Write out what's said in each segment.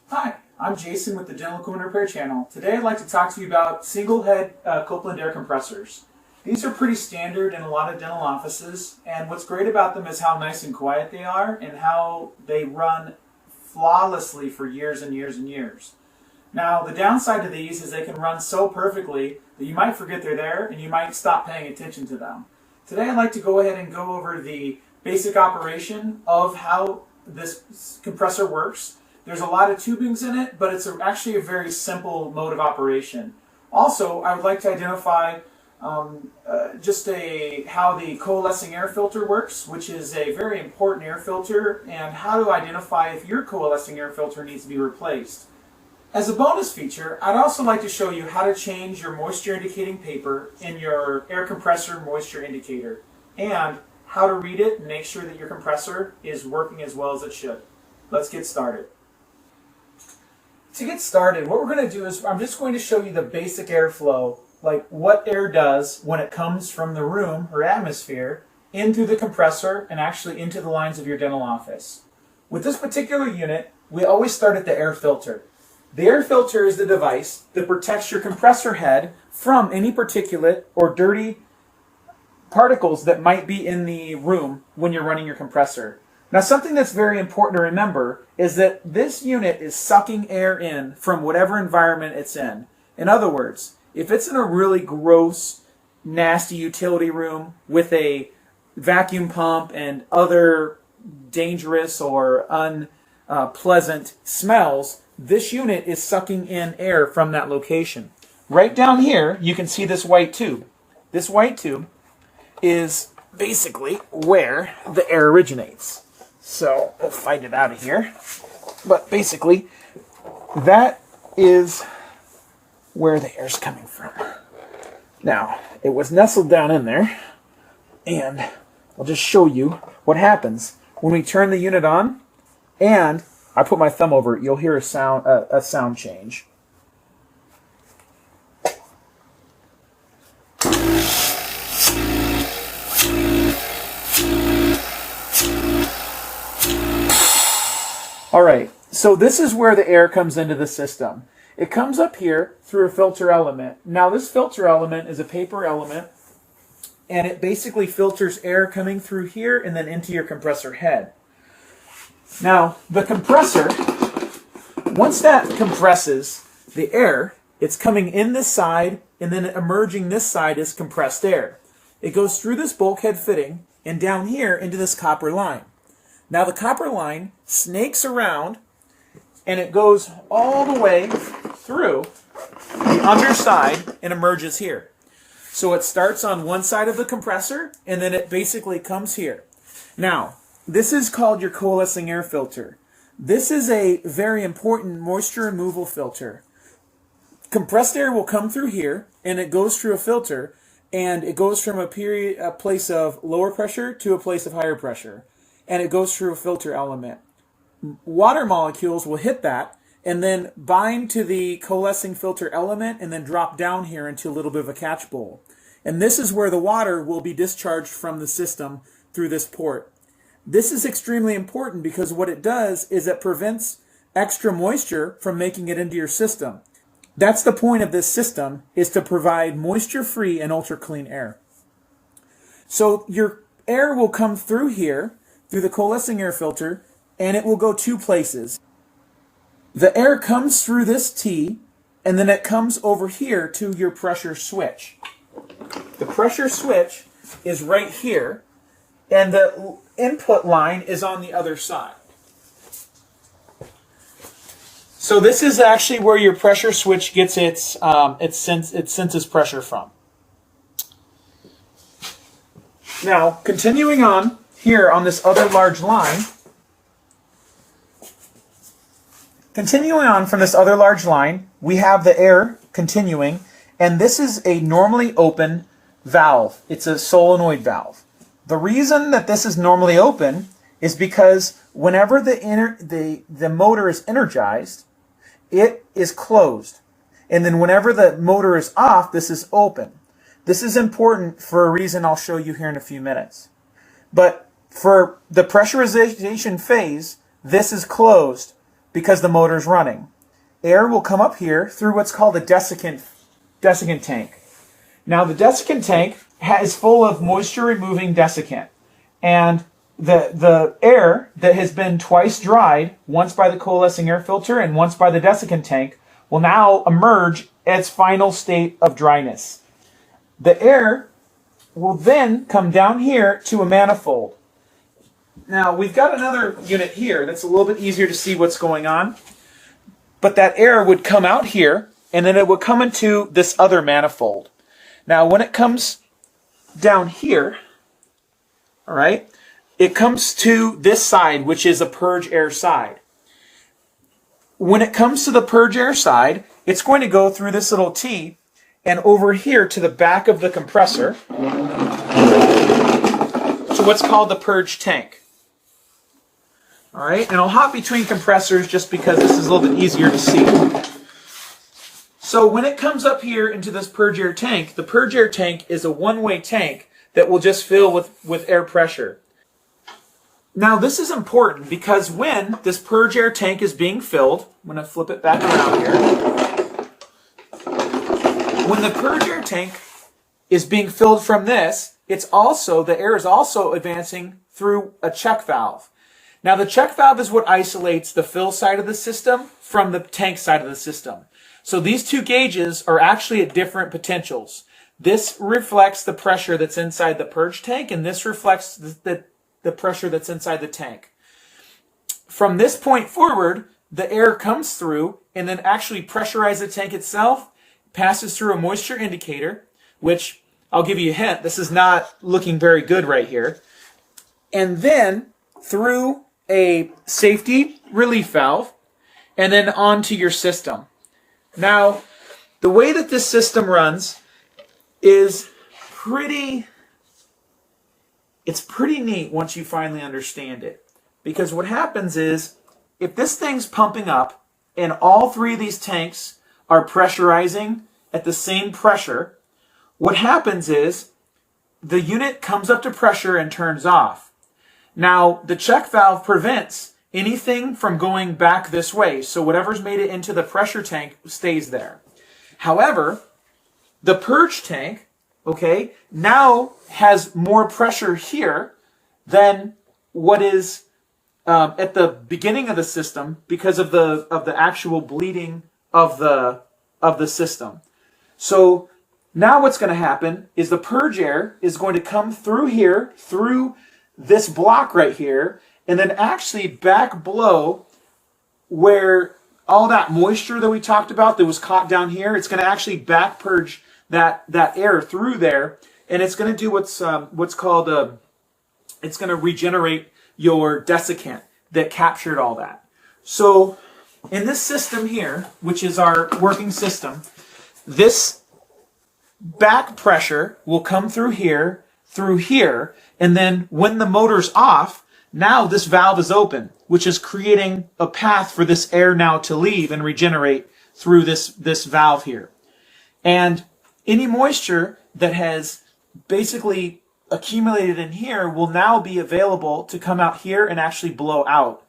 Hi, I'm Jason with the Dental Equipment Repair Channel. Today I'd like to talk to you about single head Copeland air compressors. These are pretty standard in a lot of dental offices, and what's great about them is how nice and quiet they are and how they run flawlessly for years and years and years. Now, the downside to these is they can run so perfectly that you might forget they're there and you might stop paying attention to them. Today I'd like to go ahead and go over the basic operation of how this compressor works. There's a lot of tubings in it, but it's actually a very simple mode of operation. Also, I would like to identify how the coalescing air filter works, which is a very important air filter, and how to identify if your coalescing air filter needs to be replaced. As a bonus feature, I'd also like to show you how to change your moisture indicating paper in your air compressor moisture indicator, and how to read it and make sure that your compressor is working as well as it should. Let's get started. To get started, what we're going to do is I'm just going to show you the basic airflow, like what air does when it comes from the room or atmosphere into the compressor and actually into the lines of your dental office. With this particular unit, we always start at the air filter. The air filter is the device that protects your compressor head from any particulate or dirty particles that might be in the room when you're running your compressor. Now, something that's very important to remember is that this unit is sucking air in from whatever environment it's in. In other words, if it's in a really gross, nasty utility room with a vacuum pump and other dangerous or unpleasant smells, this unit is sucking in air from that location. Right down here, you can see this white tube. This white tube is basically where the air originates. So we'll find it out of here. But basically, that is where the air's coming from. Now, it was nestled down in there, and I'll just show you what happens when we turn the unit on, and I put my thumb over it. You'll hear a sound change. Alright, so this is where the air comes into the system. It comes up here through a filter element. Now this filter element is a paper element, and it basically filters air coming through here and then into your compressor head. Now, the compressor, once that compresses the air, it's coming in this side, and then emerging this side is compressed air. It goes through this bulkhead fitting and down here into this copper line. Now the copper line snakes around and it goes all the way through the underside and emerges here. So it starts on one side of the compressor and then it basically comes here. Now, this is called your coalescing air filter. This is a very important moisture removal filter. Compressed air will come through here and it goes through a filter, and it goes from a place of lower pressure to a place of higher pressure. And it goes through a filter element. Water molecules will hit that and then bind to the coalescing filter element and then drop down here into a little bit of a catch bowl. And this is where the water will be discharged from the system through this port. This is extremely important because what it does is it prevents extra moisture from making it into your system. That's the point of this system, is to provide moisture-free and ultra-clean air. So your air will come through here, through the coalescing air filter, and it will go two places. The air comes through this T, and then it comes over here to your pressure switch. The pressure switch is right here, and the input line is on the other side. So this is actually where your pressure switch gets its senses pressure from. Now, continuing on, here on this other large line, continuing on from this other large line, we have the air continuing, and this is a normally open valve. It's a solenoid valve. The reason that this is normally open is because whenever the motor is energized, it is closed. And then whenever the motor is off, this is open. This is important for a reason I'll show you here in a few minutes. But for the pressurization phase, this is closed, because the motor's running. Air will come up here through what's called a desiccant tank. Now the desiccant tank is full of moisture removing desiccant, and the air that has been twice dried, once by the coalescing air filter and once by the desiccant tank, will now emerge at its final state of dryness. The air will then come down here to a manifold. Now we've got another unit here that's a little bit easier to see what's going on, but that air would come out here and then it would come into this other manifold. Now when it comes down here, all right, it comes to this side, which is a purge air side. When it comes to the purge air side, it's going to go through this little T and over here to the back of the compressor to what's called the purge tank. All right, and I'll hop between compressors just because this is a little bit easier to see. So when it comes up here into this purge air tank, the purge air tank is a one-way tank that will just fill with air pressure. Now this is important because when this purge air tank is being filled, I'm going to flip it back around here. When the purge air tank is being filled from this, the air is also advancing through a check valve. Now the check valve is what isolates the fill side of the system from the tank side of the system. So these two gauges are actually at different potentials. This reflects the pressure that's inside the purge tank, and this reflects the pressure that's inside the tank. From this point forward, the air comes through and then actually pressurizes the tank itself, passes through a moisture indicator, which I'll give you a hint, this is not looking very good right here, and then through a safety relief valve, and then onto your system. Now, the way that this system runs is pretty neat once you finally understand it. Because what happens is, if this thing's pumping up and all three of these tanks are pressurizing at the same pressure, what happens is the unit comes up to pressure and turns off. Now, the check valve prevents anything from going back this way, so whatever's made it into the pressure tank stays there. However, the purge tank, okay, now has more pressure here than what is at the beginning of the system because of the actual bleeding of the system. So now what's going to happen is the purge air is going to come through here, through this block right here, and then actually back below where all that moisture that we talked about that was caught down here, it's going to actually back purge that air through there, and it's going to do what's called it's going to regenerate your desiccant that captured all that. So in this system here, which is our working system, this back pressure will come through here, and then when the motor's off, now this valve is open, which is creating a path for this air now to leave and regenerate through this valve here. And any moisture that has basically accumulated in here will now be available to come out here and actually blow out.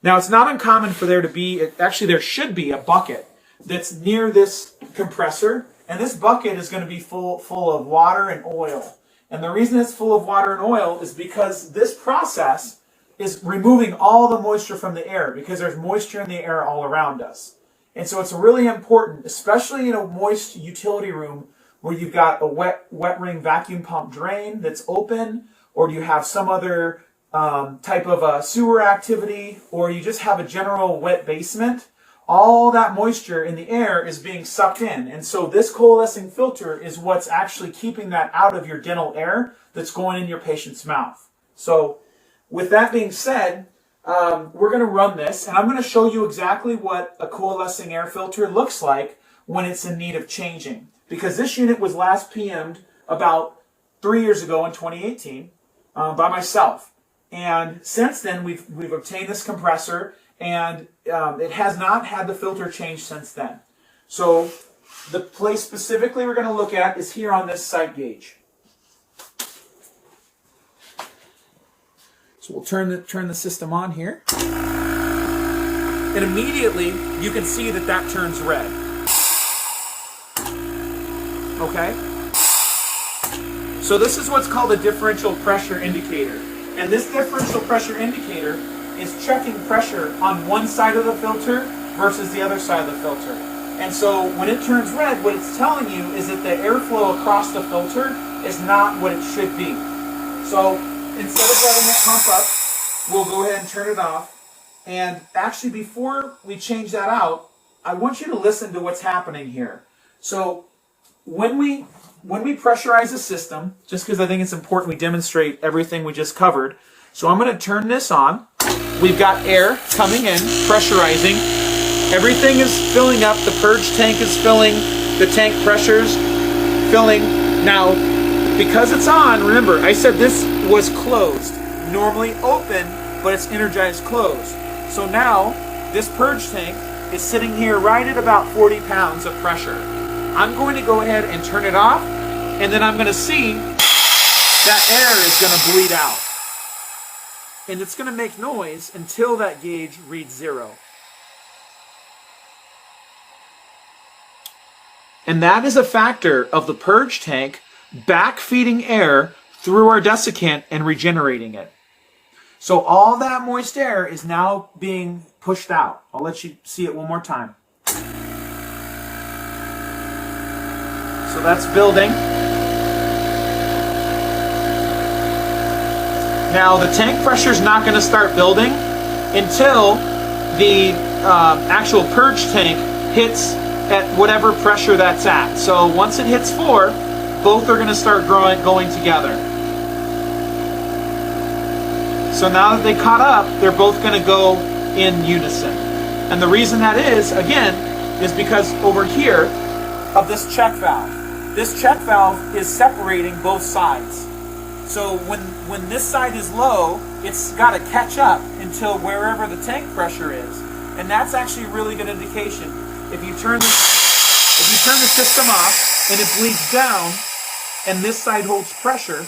Now it's not uncommon for there to be, actually there should be a bucket that's near this compressor, and this bucket is going to be full of water and oil. And the reason it's full of water and oil is because this process is removing all the moisture from the air, because there's moisture in the air all around us. And so it's really important, especially in a moist utility room where you've got a wet ring vacuum pump drain that's open, or you have some other type of sewer activity, or you just have a general wet basement. All that moisture in the air is being sucked in. And so this coalescing filter is what's actually keeping that out of your dental air that's going in your patient's mouth. So with that being said, we're going to run this, and I'm going to show you exactly what a coalescing air filter looks like when it's in need of changing. Because this unit was last PM'd about 3 years ago in 2018 by myself. And since then, we've obtained this compressor, and it has not had the filter changed since then. So the place specifically we're going to look at is here on this sight gauge. So we'll turn the system on here. and immediately you can see that that turns red. Okay? So this is what's called a differential pressure indicator. And this differential pressure indicator is checking pressure on one side of the filter versus the other side of the filter. And so when it turns red, what it's telling you is that the airflow across the filter is not what it should be. So instead of letting it pump up, we'll go ahead and turn it off. And actually, before we change that out, I want you to listen to what's happening here. So when we pressurize the system, just because I think it's important we demonstrate everything we just covered, so I'm going to turn this on. We've got air coming in, pressurizing. Everything is filling up. The purge tank is filling. The tank pressure's filling. Now, because it's on, remember, I said this was closed. Normally open, but it's energized closed. So now, this purge tank is sitting here right at about 40 pounds of pressure. I'm going to go ahead and turn it off, and then I'm going to see that air is going to bleed out. And it's going to make noise until that gauge reads 0. And that is a factor of the purge tank backfeeding air through our desiccant and regenerating it. So all that moist air is now being pushed out. I'll let you see it one more time. So that's building. Now the tank pressure is not going to start building until the actual purge tank hits at whatever pressure that's at. So once it hits 4, both are going to start going together. So now that they caught up, they're both going to go in unison. And the reason that is, again, is because over here of this check valve. This check valve is separating both sides. So when this side is low, it's got to catch up until wherever the tank pressure is. And that's actually a really good indication. If you turn the system off and it bleeds down and this side holds pressure,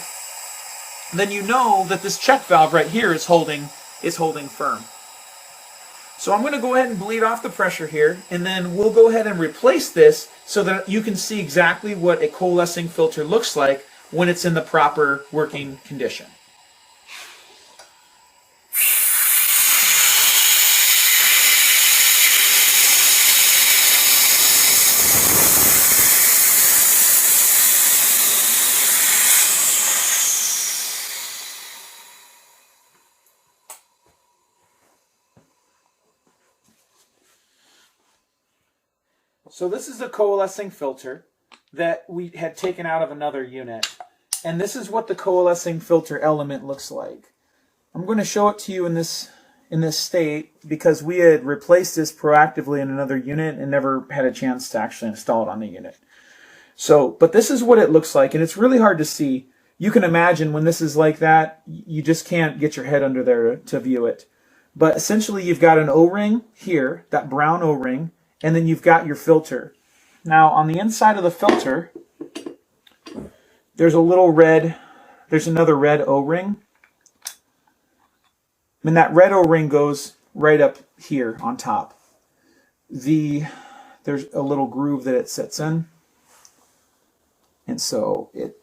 then you know that this check valve right here is holding firm. So I'm going to go ahead and bleed off the pressure here, and then we'll go ahead and replace this so that you can see exactly what a coalescing filter looks like when it's in the proper working condition. So this is a coalescing filter that we had taken out of another unit. And this is what the coalescing filter element looks like. I'm going to show it to you in this state because we had replaced this proactively in another unit and never had a chance to actually install it on the unit. So, but this is what it looks like, and it's really hard to see. You can imagine when this is like that, you just can't get your head under there to view it. But essentially you've got an O-ring here, that brown O-ring, and then you've got your filter. Now on the inside of the filter, there's another red O-ring. And that red O-ring goes right up here on top. There's a little groove that it sits in. And so it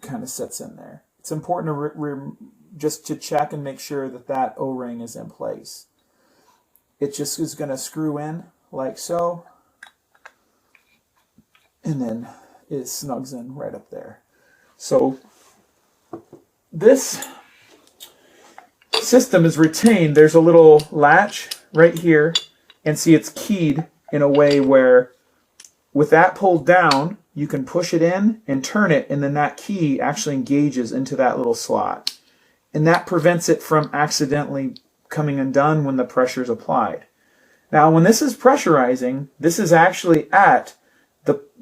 kind of sits in there. It's important to just to check and make sure that that O-ring is in place. It just is going to screw in like so. And then it snugs in right up there. So this system is retained. There's a little latch right here, and see it's keyed in a way where with that pulled down you can push it in and turn it, and then that key actually engages into that little slot, and that prevents it from accidentally coming undone when the pressure is applied. Now when this is pressurizing, this is actually at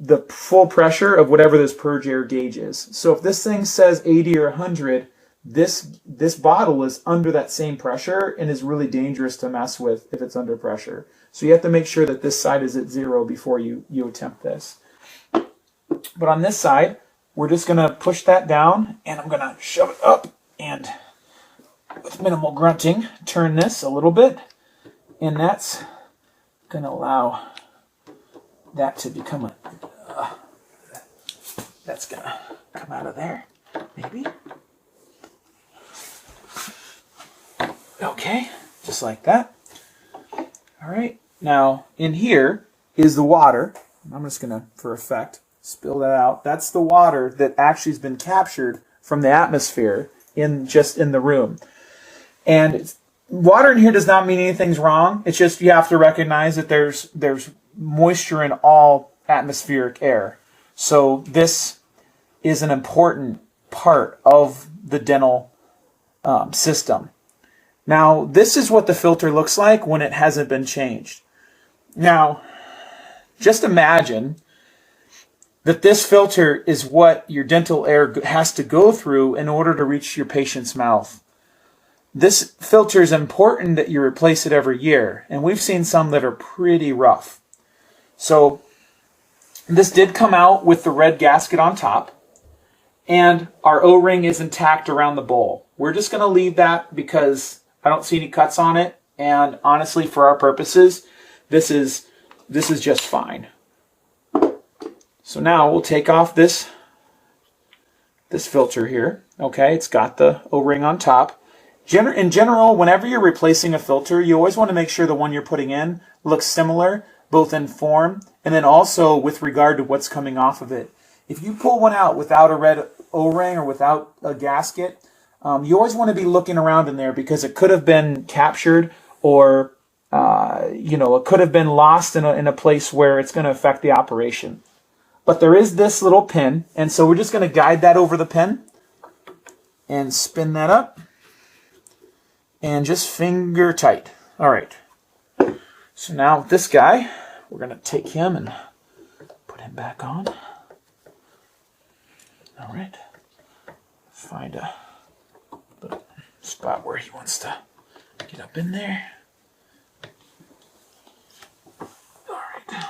the full pressure of whatever this purge air gauge is. So if this thing says 80 or 100, this bottle is under that same pressure and is really dangerous to mess with if it's under pressure. So you have to make sure that this side is at 0 before you attempt this. But on this side, we're just going to push that down, and I'm going to shove it up and with minimal grunting, turn this a little bit, And that's going to allow that to become a, that's going to come out of there, maybe. Okay, just like that. All right, now in here is the water. I'm just going to, for effect, spill that out. That's the water that actually has been captured from the atmosphere just in the room. And water in here does not mean anything's wrong. It's just you have to recognize that there's moisture in all atmospheric air. So this is an important part of the dental system. Now, this is what the filter looks like when it hasn't been changed. Now, just imagine that this filter is what your dental air has to go through in order to reach your patient's mouth. This filter is important that you replace it every year, and we've seen some that are pretty rough. So this did come out with the red gasket on top, and our O-ring is intact around the bowl. We're just going to leave that because I don't see any cuts on it, and honestly, for our purposes, this is just fine. So now we'll take off this filter here. Okay, it's got the O-ring on top. In general, whenever you're replacing a filter, you always want to make sure the one you're putting in looks similar, both in form and then also with regard to what's coming off of it. If you pull one out without a red O-ring or without a gasket, you always want to be looking around in there because it could have been captured or it could have been lost in a place where it's going to affect the operation. But there is this little pin, and so we're just going to guide that over the pin and spin that up and just finger tight. All right. So now this guy, we're going to take him and put him back on. All right. Find a little spot where he wants to get up in there. All right.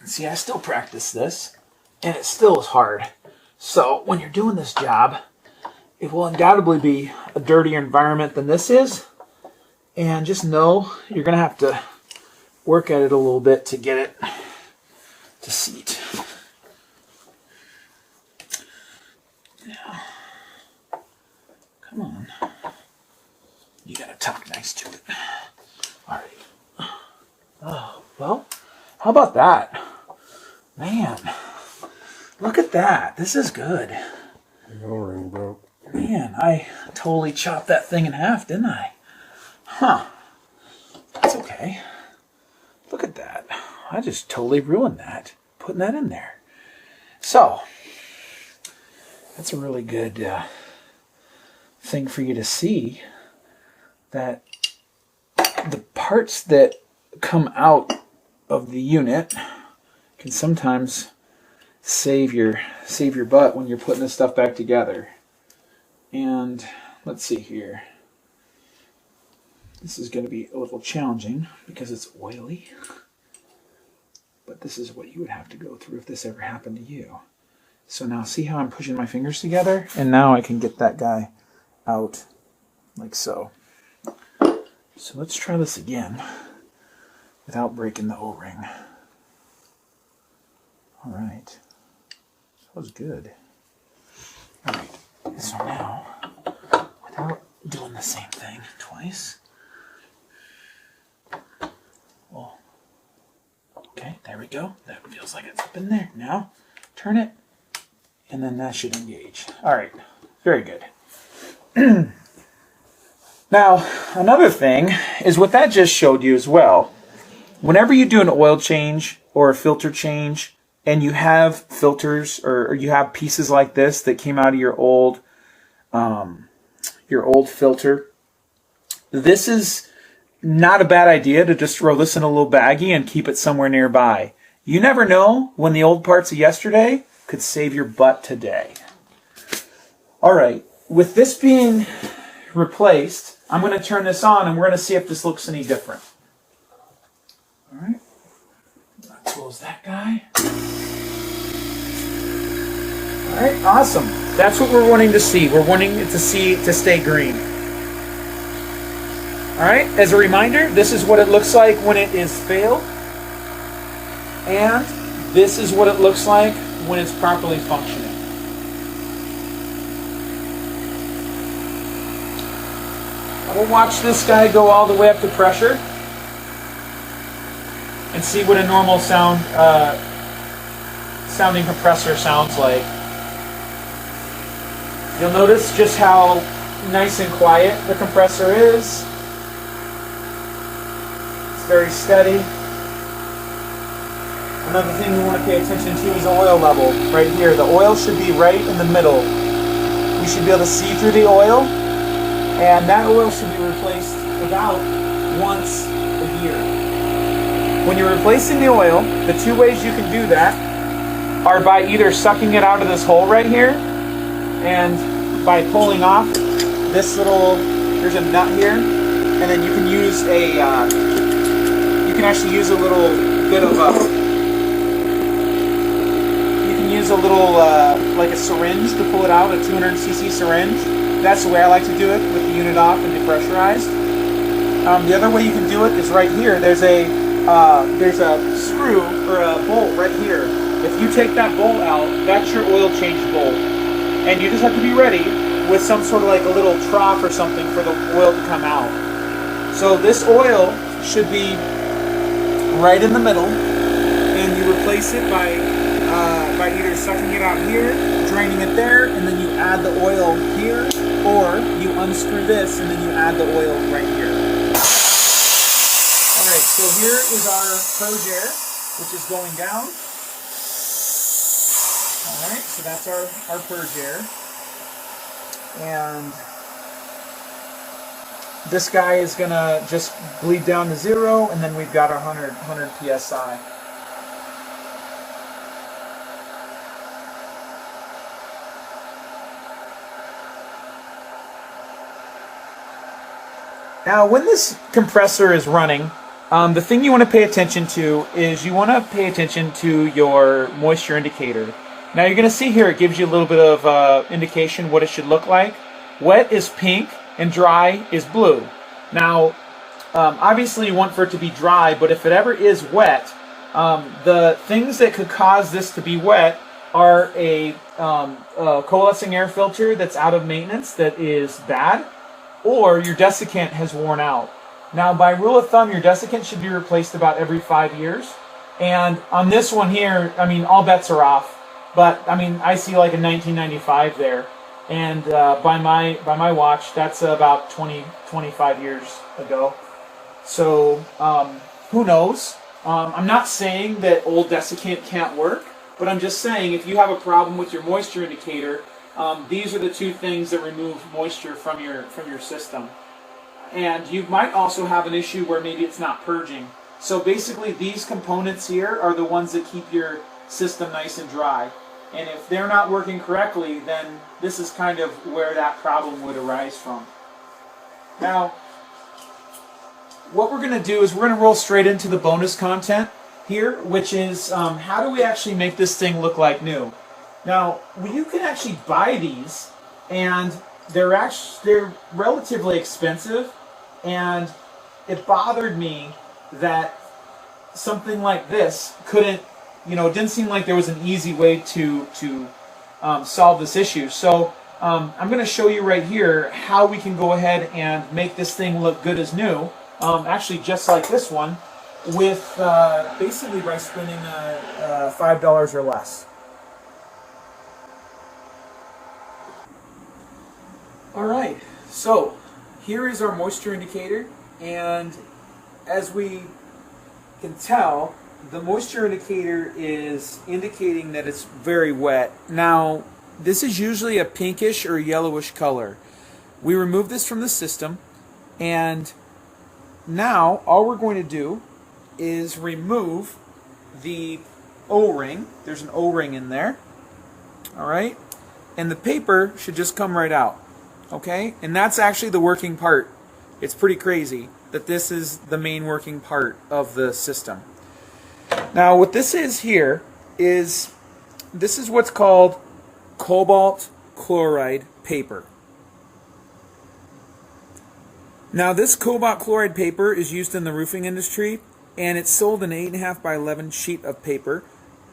See, I still practice this, and it still is hard. So when you're doing this job, it will undoubtedly be a dirtier environment than this is. And just know you're going to have to work at it a little bit to get it to seat. Now, come on. You got to talk nice to it. All right. Oh, well, how about that? Man, look at that. This is good. The O-ring broke. Man, I totally chopped that thing in half, didn't I? Huh. That's okay. Look at that. I just totally ruined that, putting that in there. So, that's a really good thing for you to see, that the parts that come out of the unit can sometimes save your butt when you're putting this stuff back together. And let's see here. This is going to be a little challenging because it's oily. But this is what you would have to go through if this ever happened to you. So now see how I'm pushing my fingers together? And now I can get that guy out like so. So let's try this again without breaking the O-ring. All right, that was good. All right, so now, without doing the same thing twice, well, okay, there we go. That feels like it's up in there. Now, turn it, and then that should engage. All right, very good. Now, another thing is what that just showed you as well. Whenever you do an oil change or a filter change, and you have filters or you have pieces like this that came out of your old filter, this is not a bad idea to just throw this in a little baggie and keep it somewhere nearby. You never know when the old parts of yesterday could save your butt today. All right, with this being replaced, I'm going to turn this on and we're going to see if this looks any different. All right, let's close that guy. All right, awesome. That's what we're wanting to see. We're wanting it to stay green. All right, as a reminder, this is what it looks like when it is failed. And this is what it looks like when it's properly functioning. We'll watch this guy go all the way up to pressure and see what a normal sounding compressor sounds like. You'll notice just how nice and quiet the compressor is. It's very steady. Another thing we want to pay attention to is the oil level right here. The oil should be right in the middle. We should be able to see through the oil, and that oil should be replaced about once a year. When you're replacing the oil, the two ways you can do that are by either sucking it out of this hole right here, and by pulling off this little, there's a nut here, and then you can use you can actually use a little bit of like a syringe to pull it out, a 200cc syringe. That's the way I like to do it, with the unit off and depressurized. The other way you can do it is right here. There's a screw or a bolt right here. If you take that bolt out, that's your oil change bolt. And you just have to be ready with some sort of like a little trough or something for the oil to come out. So this oil should be right in the middle, and you replace it by either sucking it out here, draining it there, and then you add the oil here, or you unscrew this and then you add the oil right here. Alright, so here is our Purge air, which is going down. Alright, so that's our Purge air. And this guy is going to just bleed down to 0, and then we've got our 100 PSI. Now, when this compressor is running, the thing you want to pay attention to is you want to pay attention to your moisture indicator. Now, you're going to see here it gives you a little bit of indication what it should look like. Wet is pink and dry is blue. Now, obviously you want for it to be dry, but if it ever is wet, the things that could cause this to be wet are a coalescing air filter that's out of maintenance that is bad, or your desiccant has worn out. Now, by rule of thumb, your desiccant should be replaced about every 5 years. And on this one here, I mean, all bets are off. But I mean, I see like a 1995 there, and by my watch, that's about 25 years ago. So who knows? I'm not saying that old desiccant can't work, but I'm just saying if you have a problem with your moisture indicator, these are the two things that remove moisture from your system. And you might also have an issue where maybe it's not purging. So basically these components here are the ones that keep your system nice and dry. And if they're not working correctly, then this is kind of where that problem would arise from. Now, what we're going to do is we're going to roll straight into the bonus content here, which is how do we actually make this thing look like new? Now, you can actually buy these, and they're relatively expensive, and it bothered me that something like this couldn't, it didn't seem like there was an easy way to solve this issue. So I'm going to show you right here how we can go ahead and make this thing look good as new, actually just like this one, with basically by spending $5 or less. Alright, so here is our moisture indicator, and as we can tell, the moisture indicator is indicating that it's very wet. Now, this is usually a pinkish or yellowish color. We remove this from the system, and now all we're going to do is remove the O-ring. There's an O-ring in there. Alright, and the paper should just come right out. Okay? And that's actually the working part. It's pretty crazy that this is the main working part of the system. Now what this is here is, this is what's called cobalt chloride paper. Now this cobalt chloride paper is used in the roofing industry, and it's sold in an 8.5 by 11 sheet of paper,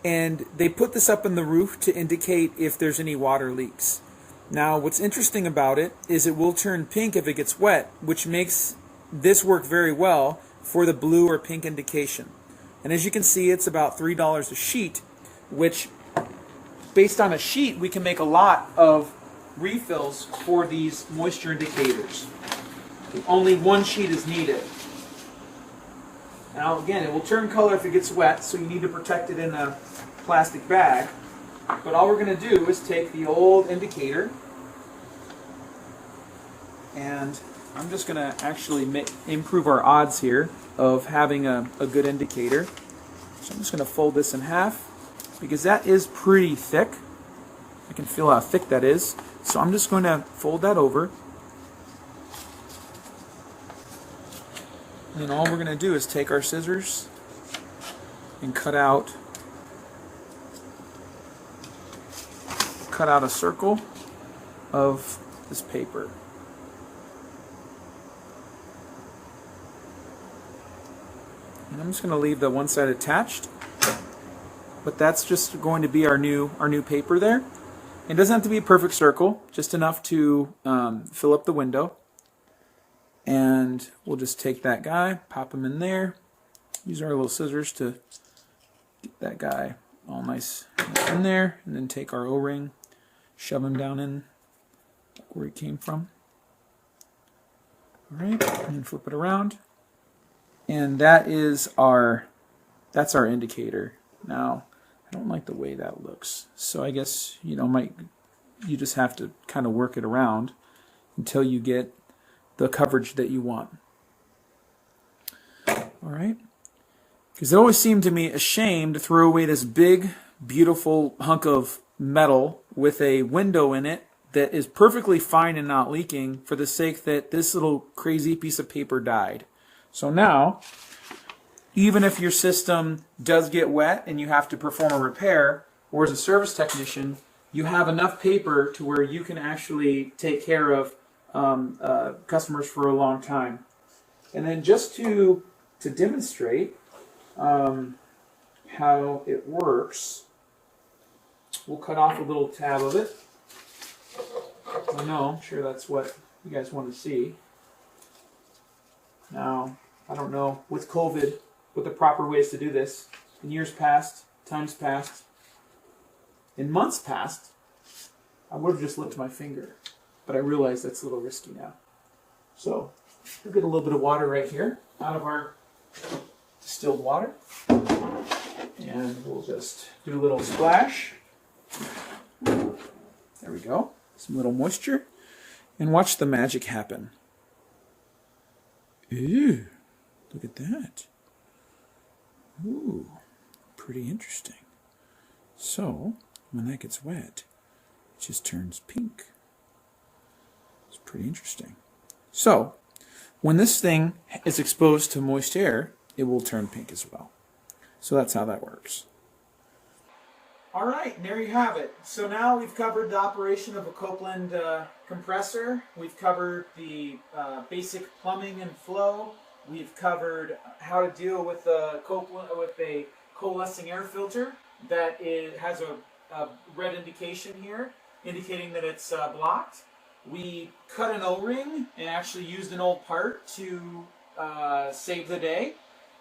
and they put this up in the roof to indicate if there's any water leaks. Now what's interesting about it is it will turn pink if it gets wet, which makes this work very well for the blue or pink indication. And as you can see, it's about $3 a sheet, which based on a sheet we can make a lot of refills for these moisture indicators. Only one sheet is needed. Now again, it will turn color if it gets wet, so you need to protect it in a plastic bag. But all we're going to do is take the old indicator, and I'm just going to actually improve our odds here of having a good indicator. So I'm just going to fold this in half, because that is pretty thick. I can feel how thick that is. So I'm just going to fold that over. And then all we're going to do is take our scissors and cut out a circle of this paper. And I'm just going to leave the one side attached, but that's just going to be our new paper there. It doesn't have to be a perfect circle, just enough to fill up the window. And we'll just take that guy, pop him in there, use our little scissors to get that guy all nice in there, and then take our O-ring, shove him down in where he came from. All right, and then flip it around. And that's our indicator. Now, I don't like the way that looks, so I guess you just have to kind of work it around until you get the coverage that you want. All right, because it always seemed to me a shame to throw away this big, beautiful hunk of metal with a window in it that is perfectly fine and not leaking for the sake that this little crazy piece of paper died. So now, even if your system does get wet and you have to perform a repair, or as a service technician, you have enough paper to where you can actually take care of customers for a long time. And then just to demonstrate how it works, we'll cut off a little tab of it. I know, I'm sure that's what you guys want to see. Now, I don't know, with COVID, what the proper ways to do this. In years past, times past, in months past, I would have just licked my finger. But I realize that's a little risky now. So we'll get a little bit of water right here out of our distilled water. And we'll just do a little splash. There we go. Some little moisture. And watch the magic happen. Ooh, look at that. Ooh, pretty interesting. So, when that gets wet, it just turns pink. It's pretty interesting. So, when this thing is exposed to moist air, it will turn pink as well. So that's how that works. All right, and there you have it. So now we've covered the operation of a Copeland compressor. We've covered the basic plumbing and flow. We've covered how to deal with a coalescing air filter that has a red indication here, indicating that it's blocked. We cut an O-ring and actually used an old part to save the day.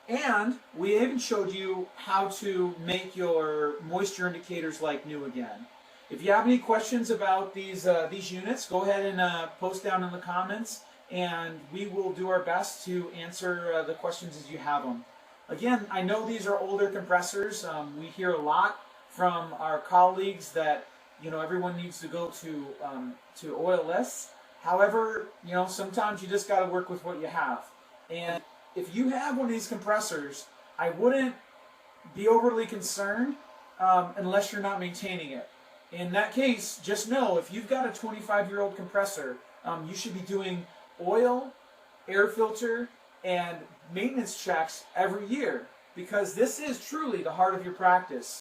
And we even showed you how to make your moisture indicators like new again. If you have any questions about these units, go ahead and post down in the comments, and we will do our best to answer the questions as you have them. Again, I know these are older compressors. We hear a lot from our colleagues that everyone needs to go to oilless. However, sometimes you just got to work with what you have. And if you have one of these compressors, I wouldn't be overly concerned unless you're not maintaining it. In that case, just know if you've got a 25-year-old compressor, you should be doing oil, air filter, and maintenance checks every year, because this is truly the heart of your practice.